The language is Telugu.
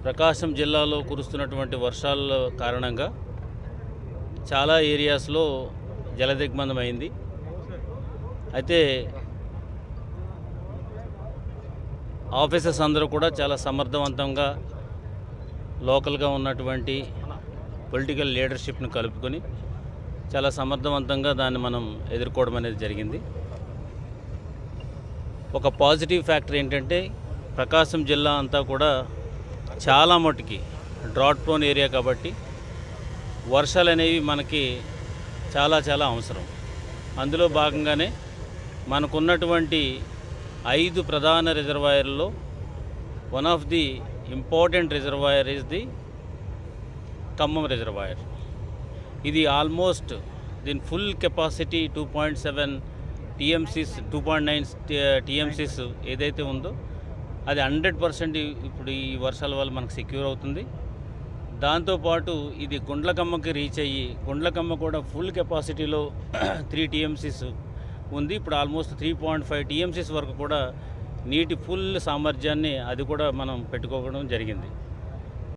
ప్రకాశం జిల్లాలో కురుస్తున్నటువంటి వర్షాల కారణంగా చాలా ఏరియాస్లో జలదిగ్బంధమైంది. అయితే ఆఫీసర్స్ అందరూ కూడా చాలా సమర్థవంతంగా లోకల్గా ఉన్నటువంటి పొలిటికల్ లీడర్షిప్ను కలుపుకొని చాలా సమర్థవంతంగా దాన్ని మనం ఎదుర్కోవడం అనేది జరిగింది. ఒక పాజిటివ్ ఫ్యాక్టర్ ఏంటంటే ప్రకాశం జిల్లా అంతా కూడా చాలా మటుకి డ్రాట్ ప్రోన్ ఏరియా కాబట్టి వర్షాలు అనేవి మనకి చాలా చాలా అవసరం. అందులో భాగంగానే మనకున్నటువంటి 5 ప్రధాన రిజర్వాయర్లలో one of the important reservoir is the Khammam reservoir. ఇది ఆల్మోస్ట్ దీని ఫుల్ కెపాసిటీ 2.7 టీఎంసీస్ 2.9 టీఎంసీస్ ఏదైతే ఉందో అది 100% ఇప్పుడు ఈ వర్షాల వల్ల మనకు సెక్యూర్ అవుతుంది. దాంతోపాటు ఇది గుండ్లకమ్మకి రీచ్ అయ్యి గుండ్లకమ్మ కూడా ఫుల్ కెపాసిటీలో 3 టీఎంసీస్ ఉంది. ఇప్పుడు ఆల్మోస్ట్ 3.5 టీఎంసీస్ వరకు కూడా నీటి ఫుల్ సామర్థ్యాన్ని అది కూడా మనం పెట్టుకోవడం జరిగింది.